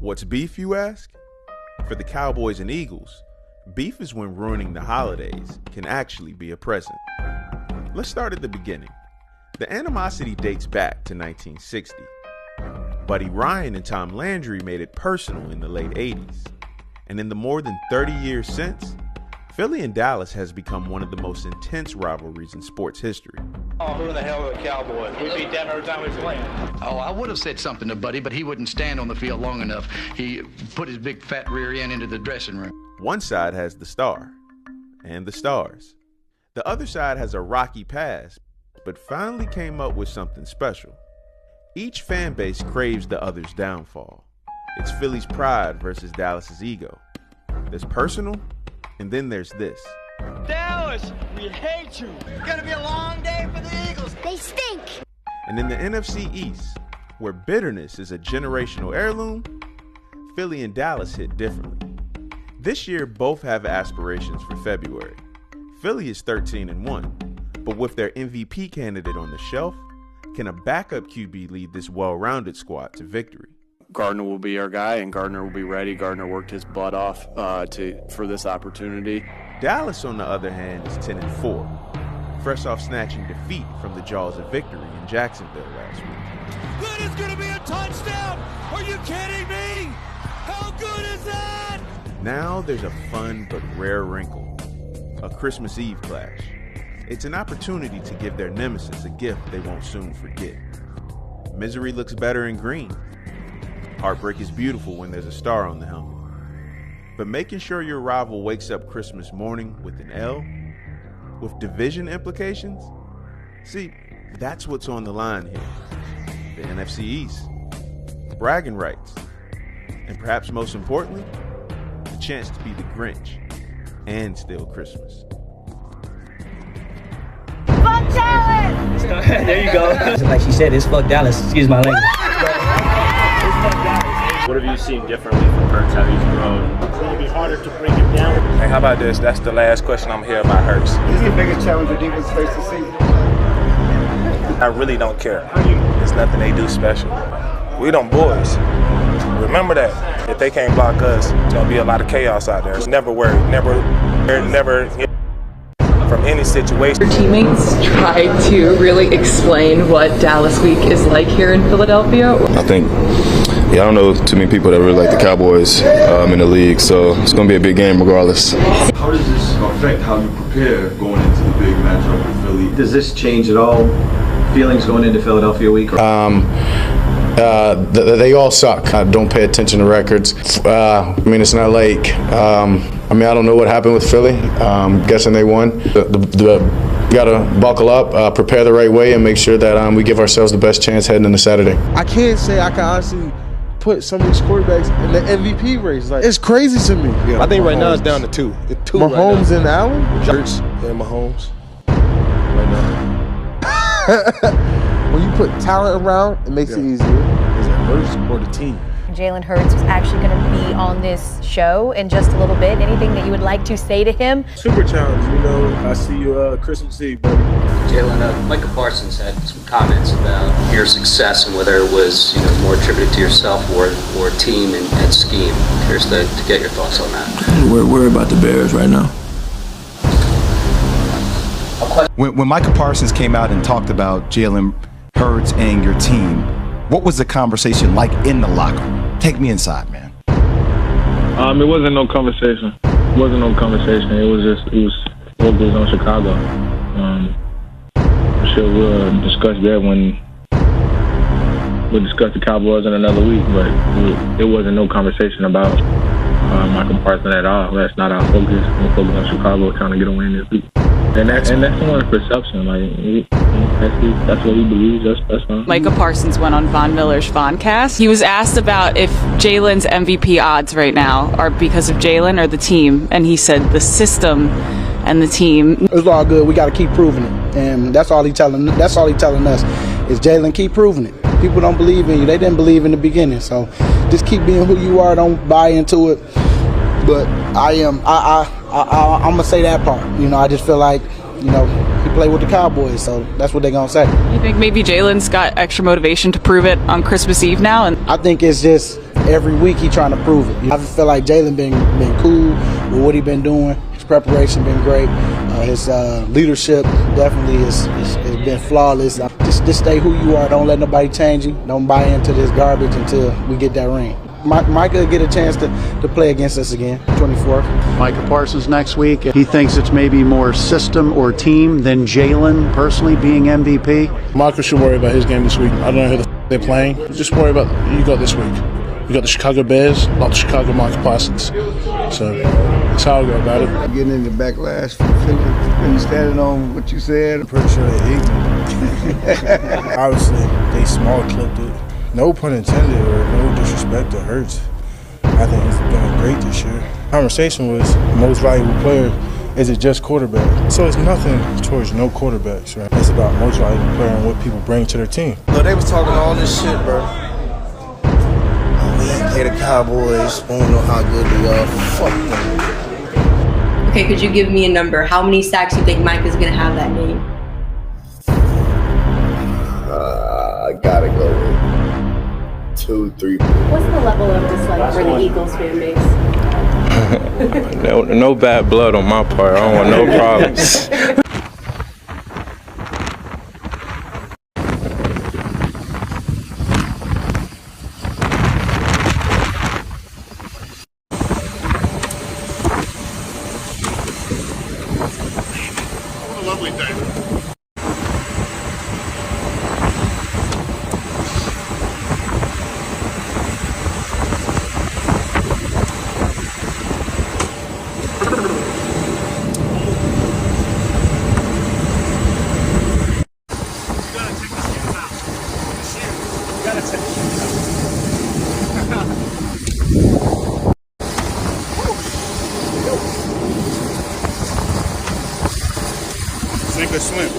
What's beef, you ask? For the Cowboys and Eagles, beef is when ruining the holidays can actually be a present. Let's start at the beginning. The animosity dates back to 1960. Buddy Ryan and Tom Landry made it personal in the late 80s. And in the more than 30 years since, Philly and Dallas has become one of the most intense rivalries in sports history. Oh, who the hell are the Cowboys? We beat them every time we play them. Oh, I would have said something to Buddy, but he wouldn't stand on the field long enough. He put his big fat rear end into the dressing room. One side has the star and the stars. The other side has a rocky past, but finally came up with something special. Each fan base craves the other's downfall. It's Philly's pride versus Dallas's ego. There's personal, and then there's this. Dallas, we hate you. It's gonna be a long day for the Eagles. They stink. And in the NFC East, where bitterness is a generational heirloom, Philly and Dallas hit differently. This year, both have aspirations for February. Philly is 13-1, but with their MVP candidate on the shelf, can a backup QB lead this well-rounded squad to victory? Gardner will be our guy, and Gardner will be ready. Gardner worked his butt off for this opportunity. Dallas, on the other hand, is 10-4, fresh off snatching defeat from the jaws of victory in Jacksonville last week. That is going to be a touchdown! Are you kidding me? How good is that? Now there's a fun but rare wrinkle, a Christmas Eve clash. It's an opportunity to give their nemesis a gift they won't soon forget. Misery looks better in green. Heartbreak is beautiful when there's a star on the helmet. But making sure your rival wakes up Christmas morning with an L, with division implications, see, that's what's on the line here. The NFC East, bragging rights, and perhaps most importantly, the chance to be the Grinch and steal Christmas. Fuck Dallas! There you go. Like she said, it's fuck Dallas. Excuse my language. What have you seen differently from Hurts, how he's grown? It's going to be harder to bring him down. Hey, how about this? That's the last question I'm here about Hurts. Is he the biggest challenge your defense faced this season? I really don't care. There's nothing they do special. We them boys. Remember that. If they can't block us, there's going to be a lot of chaos out there. Never worry. Never from any situation. Your teammates try to really explain what Dallas Week is like here in Philadelphia. I think, I don't know too many people that really like the Cowboys in the league, so it's going to be a big game regardless. How does this affect how you prepare going into the big matchup with Philly? Does this change at all feelings going into Philadelphia Week? They all suck. I don't pay attention to records. It's not like, I don't know what happened with Philly. Guessing they won. We got to buckle up, prepare the right way, and make sure that we give ourselves the best chance heading into Saturday. I can't say I can honestly put some of these quarterbacks in the MVP race. Like, it's crazy to me. Yeah, I think Mahomes. Right now it's down to two. Mahomes right and Allen? Hurts and Mahomes. Right now. When you put talent around, it makes it easier. Is it Hurts or the team? Jalen Hurts was actually going to be on this show in just a little bit. Anything that you would like to say to him? Super challenge, I see you Christmas Eve, buddy. Jalen, Micah Parsons had some comments about your success and whether it was more attributed to yourself or team and scheme. Curious to get your thoughts on that. We're worried about the Bears right now. When Micah Parsons came out and talked about Jalen Hurts and your team, what was the conversation like in the locker room? Take me inside, man. It wasn't no conversation. It wasn't no conversation. It was focused on Chicago. I'm sure we'll discuss that when we'll discuss the Cowboys in another week, but it wasn't no conversation about Michael Parsons at all. That's not our focus. We're focused on Chicago trying to get a win this week. And that's someone's perception. That's what he believes. That's fine. Micah Parsons went on Von Miller's Voncast. He was asked about if Jalen's MVP odds right now are because of Jalen or the team, and he said the system and the team. It's all good. We got to keep proving it, and that's all he telling us. Is Jalen, keep proving it. People don't believe in you. They didn't believe in the beginning, so just keep being who you are. Don't buy into it. But I'm gonna say that part. I just feel like, he played with the Cowboys, so that's what they're gonna say. You think maybe Jalen's got extra motivation to prove it on Christmas Eve now? And I think it's just every week he trying to prove it. I feel like Jalen been cool with what he been doing. His preparation been great. His leadership definitely has been flawless. Just stay who you are. Don't let nobody change you. Don't buy into this garbage until we get that ring. Micah will get a chance to play against us again, 24th. Micah Parsons next week. He thinks it's maybe more system or team than Jalen personally being MVP. Micah should worry about his game this week. I don't know who the they're playing. Just worry about you got this week. You got the Chicago Bears, not the Chicago Micah Parsons. So that's how I go about it. Getting into backlash from Philly, and standing on what you said. I'm pretty sure they hate me. Obviously, they small clipped it. No pun intended or no disrespect to Hurts. I think he's doing great this year. Conversation was most valuable player. Is it just quarterback? So it's nothing towards no quarterbacks, right? It's about most valuable player and what people bring to their team. So they was talking all this shit, bro. Oh, we ain't play the Cowboys. We don't know how good they are. Fuck them. Okay, could you give me a number? How many sacks you think Mike is gonna have that game? I gotta go with 2, 3. What's the level of dislike for the Eagles fan base? No bad blood on my part. I don't want no problems. What a lovely day. Sink or swim.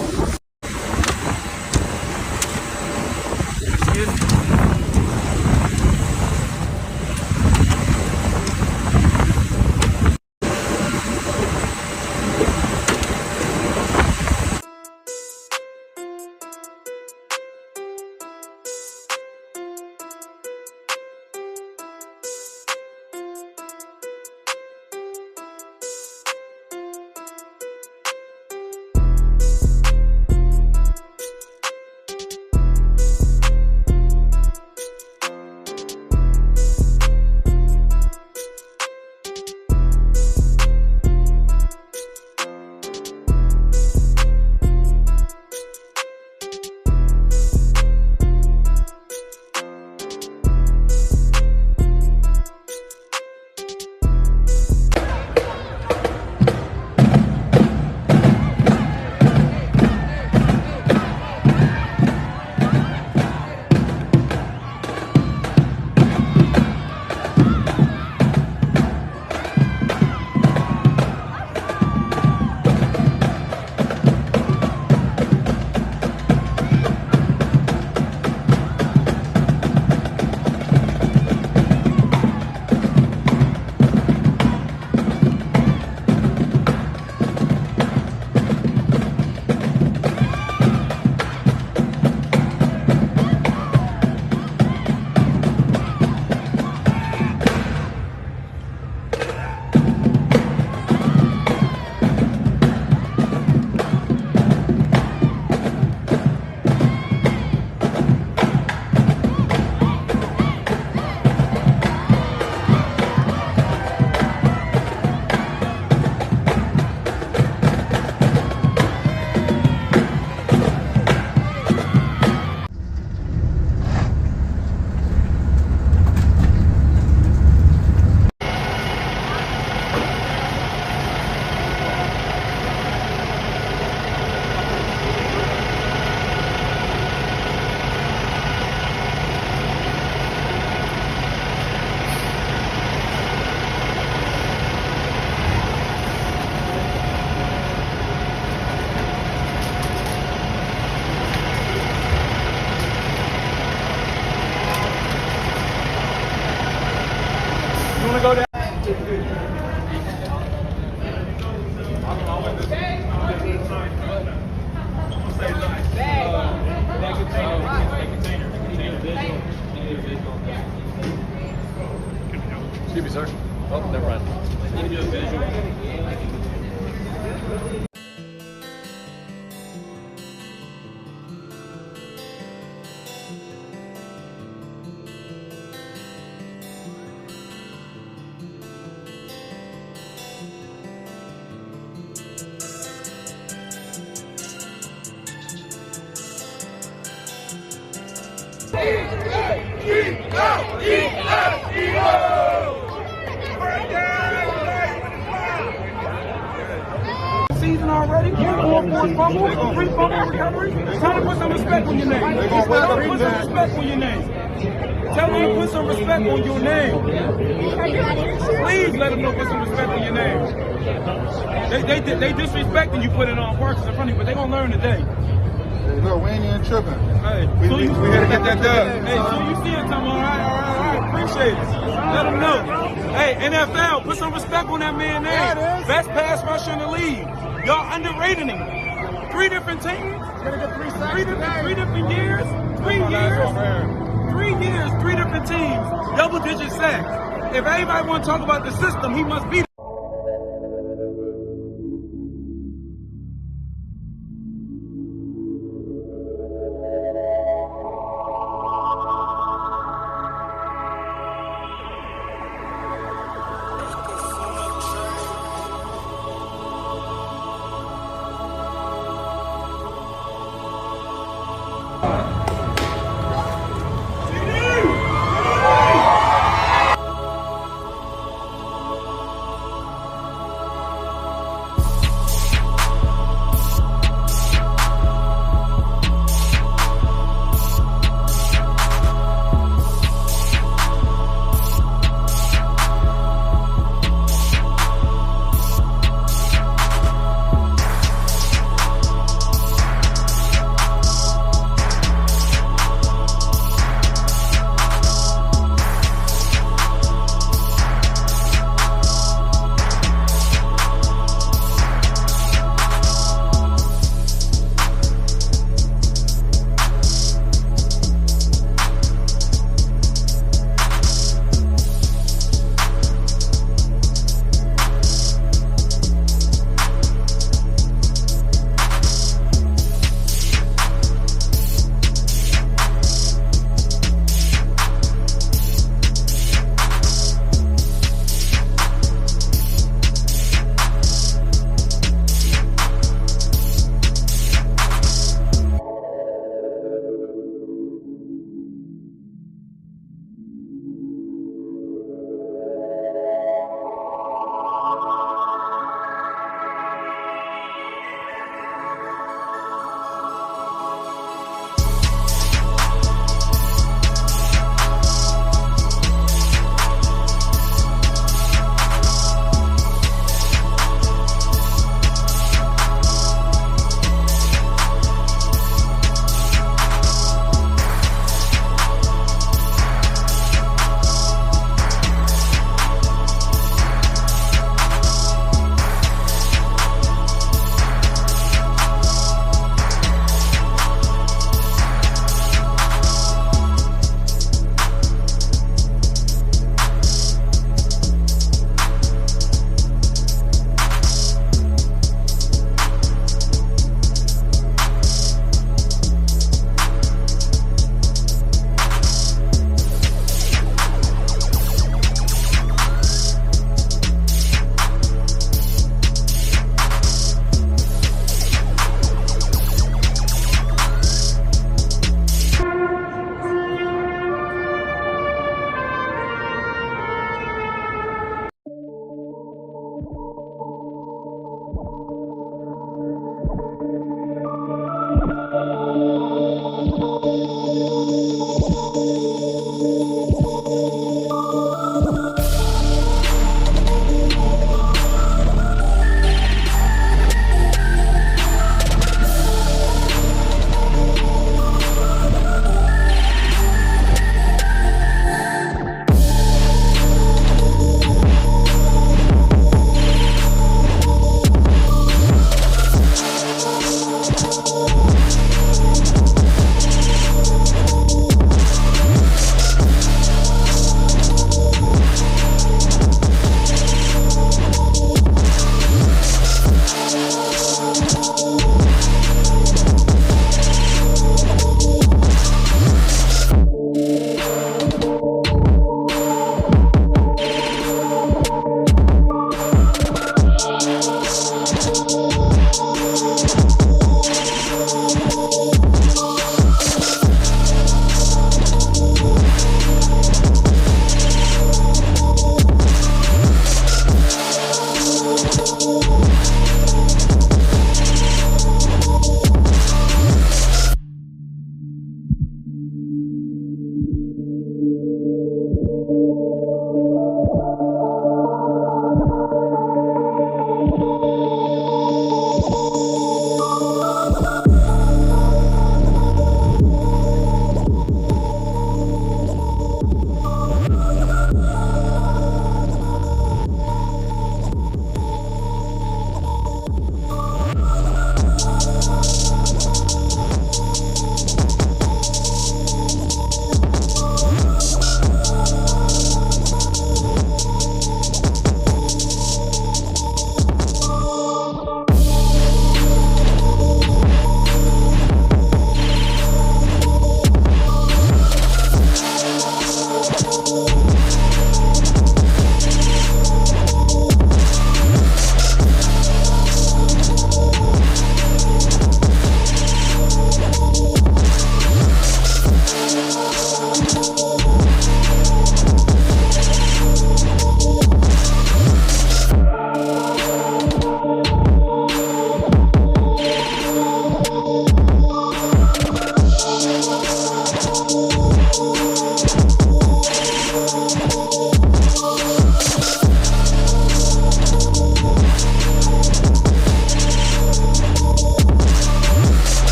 Go down. Excuse me, sir. Oh, never mind. Season already, 4 forced fumbles, 3 fumble recoveries. Tell them to put some respect on your name. Tell them to put some respect on your name. Tell them to put some respect on your name. Please let them know put some respect on your name. They disrespecting you putting on purpose in front of you, but they gonna learn today. Look, we ain't even tripping. Hey, we gotta get that done. Hey, so you see it, tell them, all right, appreciate it. Let them know. Hey, NFL, put some respect on that man's name. Best pass rusher in the league. Y'all underrated him. 3 different teams, 3 different years, 3 years, 3 different teams, double-digit sacks. If anybody want to talk about the system, he must be.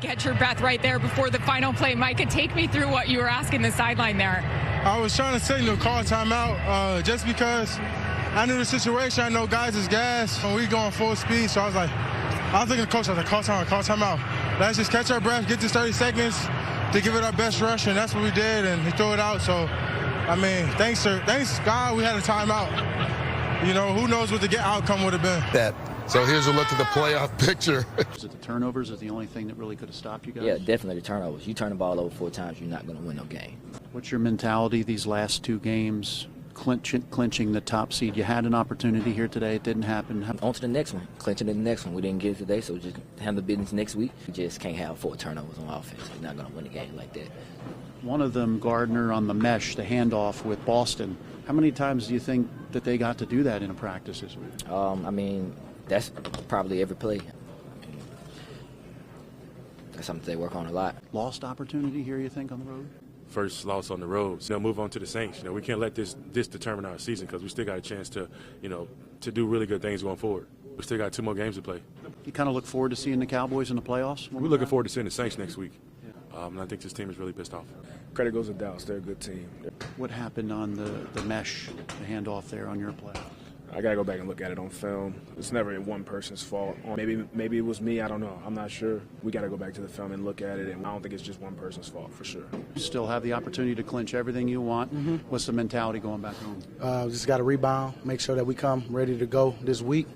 Get your breath right there before the final play. Micah, take me through what you were asking the sideline there. I was trying to signal call timeout just because I knew the situation. I know guys is gas and we going full speed. So I was thinking to coach, I was like, call timeout. Let's just catch our breath, get this 30 seconds to give it our best rush, and that's what we did, and he threw it out. So, I mean, thanks God we had a timeout. You know, who knows what the outcome would have been. So here's a look at the playoff picture. Is it the turnovers is the only thing that really could have stopped you guys? Yeah, definitely the turnovers. You turn the ball over 4 times, you're not going to win no game. What's your mentality these last 2 games, clinching the top seed? You had an opportunity here today. It didn't happen. On to the next one. Clinching to the next one. We didn't get it today, so just handle business next week. We just can't have 4 turnovers on offense. You're not going to win a game like that. One of them, Gardner, on the mesh, the handoff with Boston. How many times do you think that they got to do that in a practice this week? I mean, that's probably every play. That's something they work on a lot. Lost opportunity here, you think, on the road? First loss on the road. Move on to the Saints. We can't let this determine our season because we still got a chance to, to do really good things going forward. We still got 2 more games to play. You kind of look forward to seeing the Cowboys in the playoffs? We're looking forward to seeing the Saints next week. And I think this team is really pissed off. Credit goes to Dallas. They're a good team. What happened on the mesh, the handoff there on your play? I got to go back and look at it on film. It's never one person's fault. Maybe it was me. I don't know. I'm not sure. We got to go back to the film and look at it, and I don't think it's just one person's fault for sure. You still have the opportunity to clinch everything you want. Mm-hmm. What's the mentality going back home? Just got to rebound, make sure that we come ready to go this week,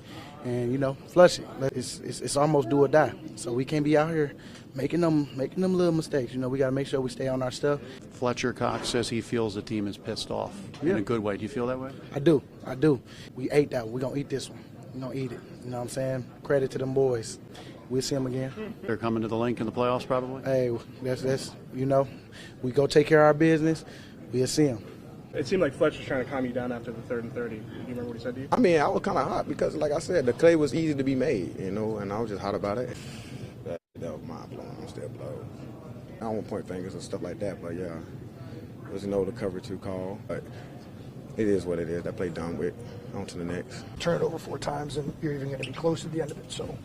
and flush it. It's almost do or die. So we can't be out here making them little mistakes. We got to make sure we stay on our stuff. Fletcher Cox says he feels the team is pissed off in a good way. Do you feel that way? I do. We ate that. We're going to eat this one. We're going to eat it. You know what I'm saying? Credit to them boys. We'll see them again. They're coming to the link in the playoffs probably? Hey, that's we go take care of our business. We'll see them. It seemed like Fletcher was trying to calm you down after the 3rd and 30. Do you remember what he said to you? I mean, I was kind of hot because, like I said, the clay was easy to be made, and I was just hot about it. That was mind-blowing. I'm still blown. I don't want to point fingers and stuff like that, but, yeah, there's the cover 2 call. But it is what it is. That play done with. On to the next. Turn it over 4 times, and you're even going to be close to the end of it. So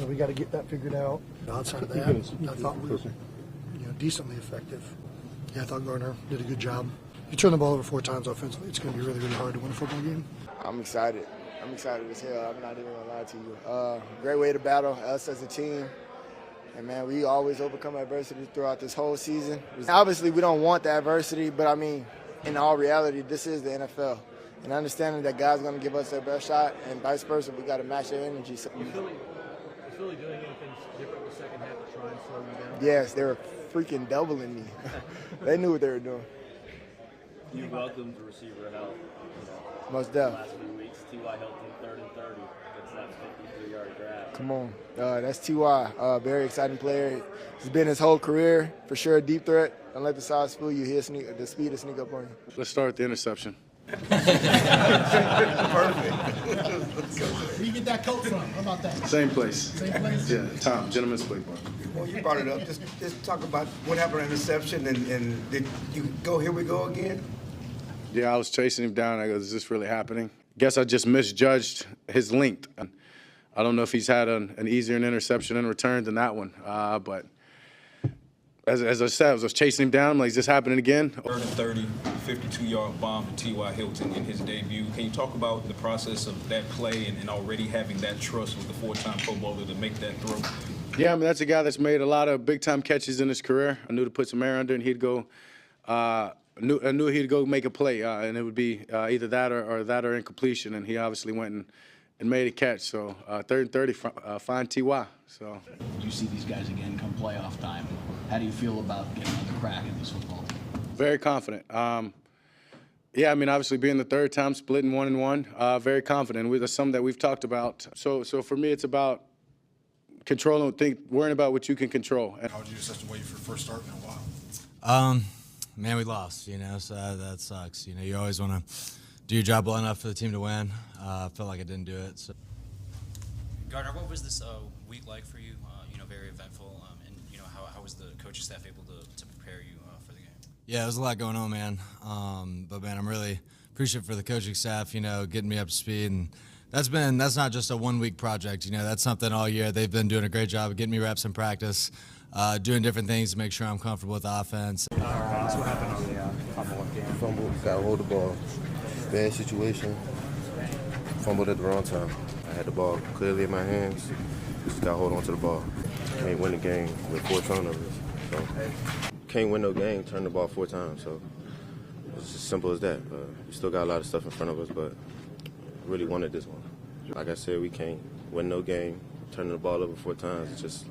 we got to get that figured out. Outside of that, I thought we were decently effective. Yeah, I thought Gardner did a good job. You turn the ball over 4 times offensively, it's going to be really, really hard to win a football game. I'm excited. I'm excited as hell. I'm not even going to lie to you. Great way to battle us as a team. And, man, we always overcome adversity throughout this whole season. Obviously, we don't want the adversity, but, I mean, in all reality, this is the NFL. And understanding that God's going to give us their best shot and vice versa, we got to match their energy. So, You Philly doing anything different in the second half to try and slow you down? yes, they were freaking doubling me. They knew what they were doing. You welcomed receiver help. Most definitely. Last few weeks, T.Y. helped him 3rd and 30 against that 53-yard grab. Come on. That's T.Y. Very exciting player. He's been his whole career, for sure, a deep threat. Don't let the size fool you. The speed to sneak up on you. Let's start with the interception. Perfect. Where you get that coat from? How about that? Same place. Same place? Yeah, Tom, Gentleman's Playbook. Well, you brought it up. Just talk about what happened in the interception, and did you go, here we go again? Yeah, I was chasing him down. I go, is this really happening? Guess I just misjudged his length. I don't know if he's had an easier interception in return than that one. But as I said, I was chasing him down. I'm like, is this happening again? 3rd and 30, 52-yard bomb to T.Y. Hilton in his debut. Can you talk about the process of that play and already having that trust with the 4-time Pro Bowler to make that throw? Yeah, I mean, that's a guy that's made a lot of big-time catches in his career. I knew to put some air under, and he'd go I knew he'd go make a play, and it would be either that or incompletion, and he obviously went and made a catch. So 3rd and 30, fine T.Y. So. You see these guys again come playoff time. How do you feel about getting another crack at this football? Very confident. Yeah, I mean, obviously being the 3rd time, splitting 1-1, very confident. That's something that we've talked about. So for me, it's about worrying about what you can control. How would you assess the way for first start in a while? Man, we lost, so that sucks. You always want to do your job well enough for the team to win. I felt like I didn't do it. So. Gardner, what was this week like for you? Very eventful, and how was the coaching staff able to prepare you for the game? Yeah, there was a lot going on, man. But man, I'm really appreciative for the coaching staff, getting me up to speed, and that's not just a 1 week project. That's something all year. They've been doing a great job of getting me reps in practice, doing different things to make sure I'm comfortable with the offense. So what happened on the game? Fumble, got to hold the ball. Bad situation. Fumbled at the wrong time. I had the ball clearly in my hands. Just got to hold on to the ball. Can't win the game with 4 turnovers. So can't win no game, turn the ball 4 times. So it's as simple as that. We still got a lot of stuff in front of us, but really wanted this one. Like I said, we can't win no game, turning the ball over 4 times. It's just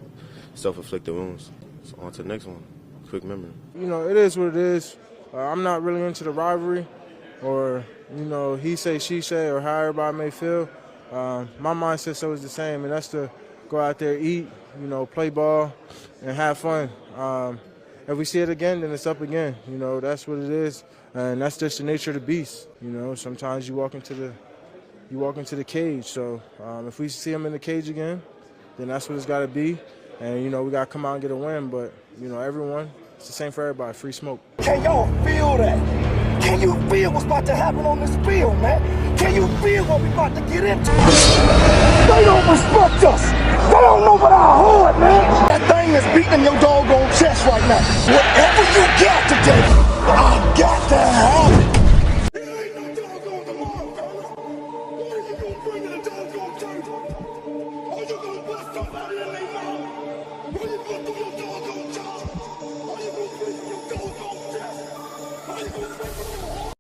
self-inflicted wounds. So on to the next one. Quick memory. It is what it is. I'm not really into the rivalry or, he say, she say, or how everybody may feel. My mindset's always the same, and that's to go out there, eat, play ball, and have fun. If we see it again, then it's up again. That's what it is, and that's just the nature of the beast. Sometimes you walk into the cage. So if we see him in the cage again, then that's what it's got to be. And we got to come out and get a win. But everyone, it's the same for everybody. Free smoke. Can y'all feel that? Can you feel what's about to happen on this field, man? Can you feel what we about to get into? They don't respect us. They don't know about our heart, man. That thing that's beating your doggone chest right now. Whatever you got today, I got to have it.